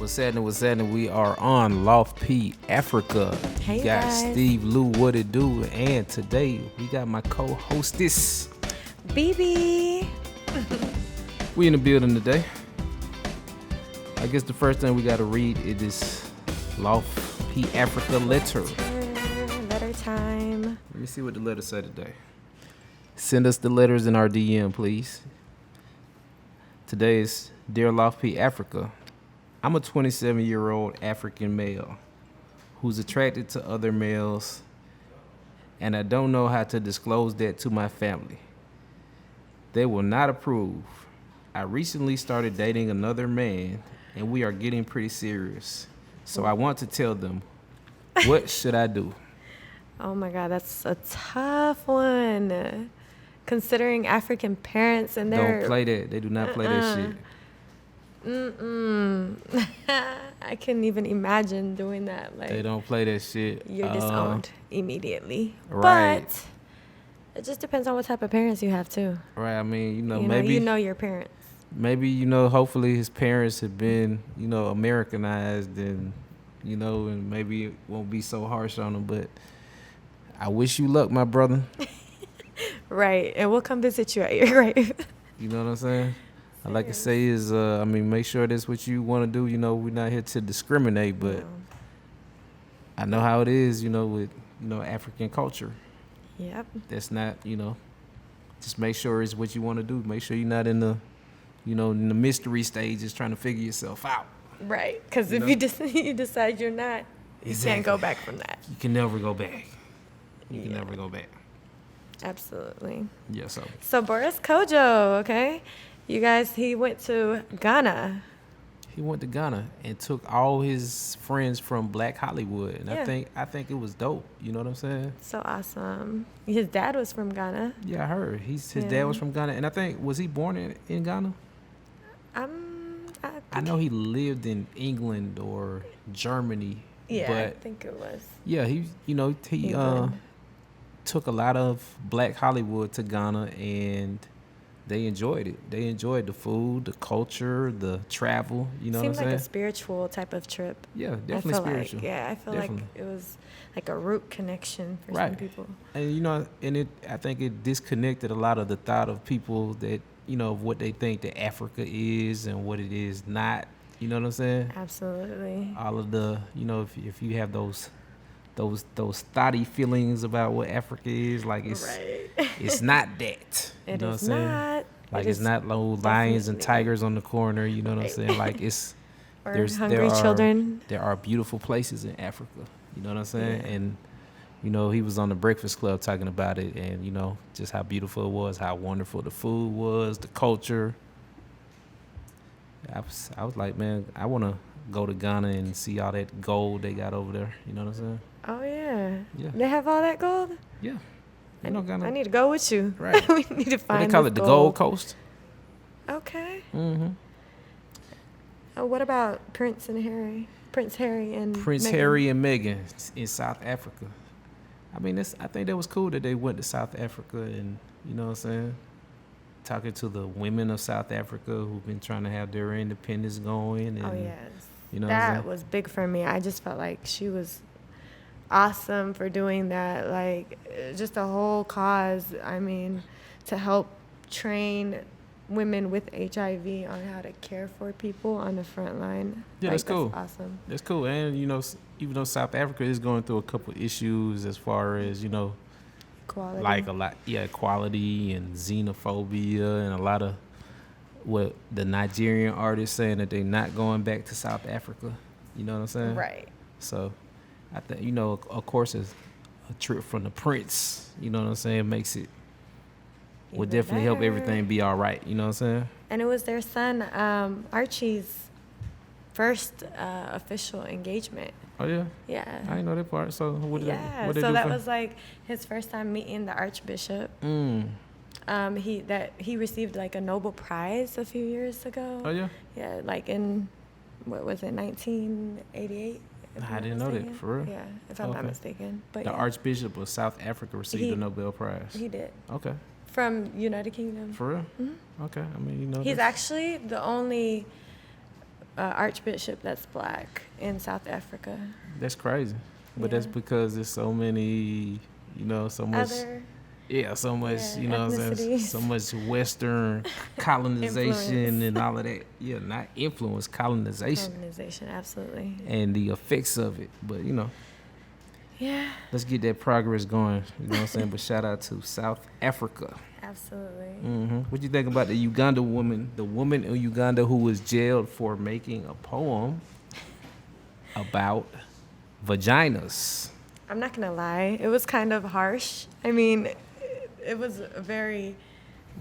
What's happening? We are on LoftP Africa. Hey, we got guys. Steve, Lu, what it do? And today we got my co-hostess, Beebee. We in the building today. I guess the first thing we got to read is LoftP Africa letter. Letter time. Let me see what the letter said today. Send us the letters in our DM, please. Today is Dear LoftP Africa. I'm a 27-year-old African male who's attracted to other males, and I don't know how to disclose that to my family. They will not approve. I recently started dating another man, and we are getting pretty serious. So I want to tell them, what should I do? Oh my God, that's a tough one. Considering African parents and their... Don't play that. They do not play that shit. I couldn't even imagine doing that. Like, They don't play that shit. you're disowned immediately. Right. But it just depends on what type of parents you have too. Right. I mean, You know your parents. maybe, hopefully his parents have been, Americanized and, and maybe it won't be so harsh on him. But I wish you luck, my brother. Right. And we'll come visit you at your grave. You know what I'm saying? I like to say is, make sure that's what you want to do. We're not here to discriminate, but No. I know how it is, with, African culture. Yep. That's not, just make sure it's what you want to do. Make sure you're not in the, in the mystery stages trying to figure yourself out. Right. Because if you decide you're not, you can't go back from that. You can never go back. You can never go back. Absolutely. Yeah, So Boris Kodjoe, okay? You guys, he went to Ghana. he went to Ghana and took all his friends from Black Hollywood, and Yeah. I think it was dope. You know what I'm saying? So awesome. His dad was from Ghana. Yeah, I heard his dad Yeah. was from Ghana, and I think was he born in Ghana? I know he lived in England or Germany. Yeah, I but think it was. yeah, he England. took a lot of Black Hollywood to Ghana, and they enjoyed it. They enjoyed the food, the culture, the travel. You know Seemed what I'm like saying? a spiritual type of trip. Yeah, I definitely feel spiritual. like, I feel Definitely. like it was like a root connection for some Right. people. And I think it disconnected a lot of the thought of people that of what they think that Africa is and what it is not. You know what I'm saying? Absolutely. All of the if you have those thoughty feelings about what Africa is, like Right. it's not that. You It know is what I'm saying? not. Like It it's is not no lions and definitely- tigers on the corner. You know what I'm Right. saying? Like it's Or there hungry are children. there are beautiful places in Africa. You know what I'm saying? Yeah. And he was on the Breakfast Club talking about it, and just how beautiful it was, how wonderful the food was, the culture. I was like, man, I want to go to Ghana and see all that gold they got over there. You know what I'm saying? Oh, yeah. Yeah. They have all that gold? Yeah. I need to go with you. Right. We need to What find they call this it, the Gold Coast. Okay. Mm-hmm. What about Prince Harry and Prince Meghan? Harry and Meghan in South Africa. I mean, I think that was cool that they went to South Africa and, you know what I'm saying, talking to the women of South Africa who've been trying to have their independence going. And, Oh, yes. You know what I'm That saying? was big for me. I just felt like she was awesome for doing that. Like, just a whole cause, to help train women with HIV on how to care for people on the front line. Yeah, that's cool. That's awesome. That's cool. And, even though South Africa is going through a couple issues as far as, Quality. like equality and xenophobia and a lot of what the Nigerian artists saying that they're not going back to South Africa. You know what I'm saying? Right. So I think, of course, it's a trip from the Prince, you know what I'm saying, makes it, would Even definitely help better. everything be all right. You know what I'm saying? And it was their son, Archie's first official engagement. Oh, yeah? Yeah. I didn't know that part. So what did Yeah, they so do that for- was like his first time meeting the Archbishop. He received like a Nobel Prize a few years ago. Oh, yeah? Yeah, like in, what was it, 1988? if I'm I not didn't know that, mistaken. for real? Yeah, if I'm not Okay. mistaken. But The yeah, Archbishop of South Africa received He- the Nobel Prize. he did. Okay. From United Kingdom. For real? Mhm. Okay. I mean, He's that's- actually the only archbishop that's black in South Africa. That's crazy. But that's Yeah. because there's so many, so much. Other Yeah, so much, Yeah, what I'm saying? ethnicities. So much Western colonization Influence. and all of that. Yeah, not influence, colonization. colonization, absolutely. And the effects of it. But, Yeah, let's get that progress going. You know what I'm saying? But shout out to South Africa. absolutely. What you think about the Uganda woman, the woman in Uganda who was jailed for making a poem about vaginas? I'm not gonna lie, it was kind of harsh. I mean, it was a very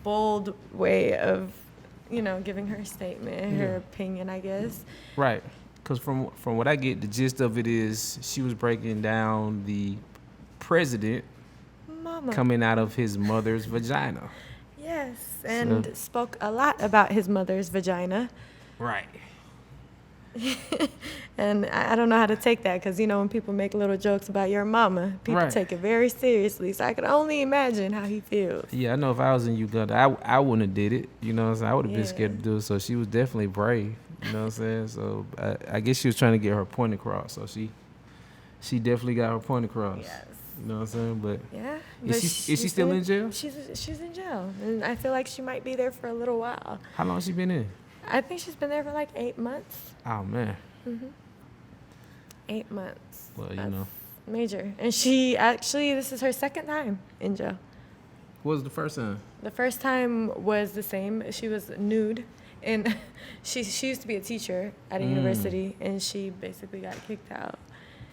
bold way of, giving her statement, her opinion, I guess. Right. Because from what I get, the gist of it is she was breaking down the president Mama. coming out of his mother's vagina. Yes, and spoke a lot about his mother's vagina. Right. And I don't know how to take that because, when people make little jokes about your mama, people Right. take it very seriously. So I could only imagine how he feels. Yeah, I know if I was in Uganda, I wouldn't have did it. You know what I'm saying? I would have been Yeah. scared to do it. So she was definitely brave. You know what I'm saying? So I guess she was trying to get her point across. So she definitely got her point across. Yes. You know what I'm saying? But Yeah. is she still in jail? She's in jail. And I feel like she might be there for a little while. How long she been in? I think she's been there for like 8 months. Oh man. 8 months. Well, That's major. And this is her second time in jail. What was the first time? The first time was the same. She was nude. And she used to be a teacher at a university, and she basically got kicked out.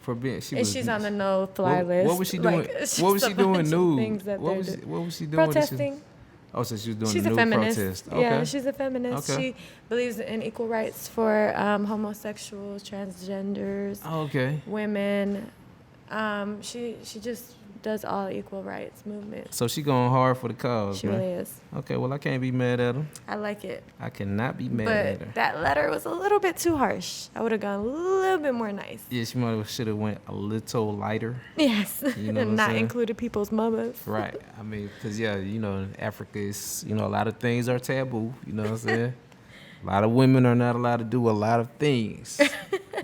For being And she's on the no-fly list. What was she doing? it's What was just she a doing bunch of nude? things that What they're was doing. what was she doing? Protesting. Oh, so she was doing She's a a nude feminist. protest. Okay. Yeah, she's a feminist. Okay. She believes in equal rights for homosexuals, transgenders, Oh, okay. women. She just does all equal rights movements. So she going hard for the cause, She man. really is. Okay, well I can't be mad at her. I like it. I cannot be mad at her. But that letter was a little bit too harsh. I would have gone a little bit more nice. Yeah, she should have went a little lighter. Yes. You know what I'm And not saying? included people's mamas. Right. I mean, because, in Africa, is, a lot of things are taboo. You know what I'm saying? A lot of women are not allowed to do a lot of things.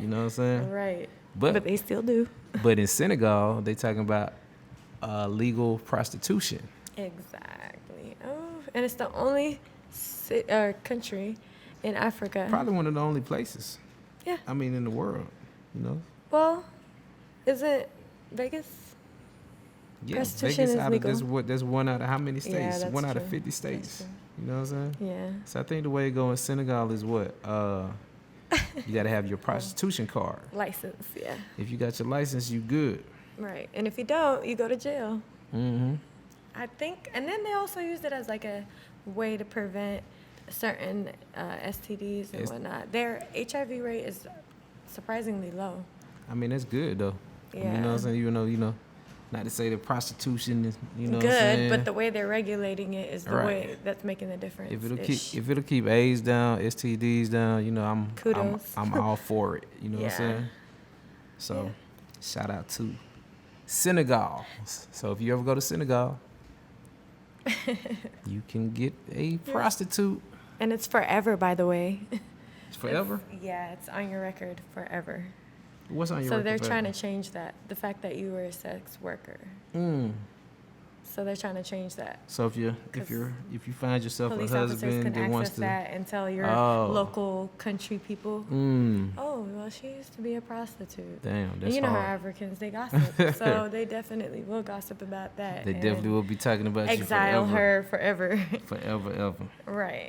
You know what I'm saying? Right. But But they still do. But in Senegal, they talking about legal prostitution. Exactly. Oh, and it's the only country in Africa. Probably one of the only places. Yeah. I mean, in the world, Well, is it Vegas? Yeah, Prostitution is legal. That's one out of how many Yeah, states? that's One out of true. 50 states. true. You know what I'm saying? Yeah. So I think the way it go in Senegal is what? You got to have your prostitution card. License, yeah. If you got your license, you good. Right. And if you don't, you go to jail. Mm-hmm. I think, and then they also used it as like a way to prevent certain STDs and whatnot. Their HIV rate is surprisingly low. I mean, that's good though. I mean, you know what I'm saying? You know, not to say that prostitution is, what I'm Good, saying? but the way they're regulating it is the Right. way that's making the difference. If it'll keep AIDS down, STDs down, Kudos. I'm all for it. You know what I'm Yeah. saying? So, shout out to Senegal. So if you ever go to Senegal, you can get a prostitute. And it's forever, by the way. It's forever. It's on your record forever. What's on your So record they're forever? trying to change that, the fact that you were a sex worker. So they're trying to change that. So if you find yourself a Police officers husband can that wants access to, that and tell your Oh. local country people, oh, well, she used to be a prostitute. damn, And that's you know how hard. Africans, they gossip. So they definitely will gossip about that. They and definitely will be talking about exile you her forever. forever, ever. Right.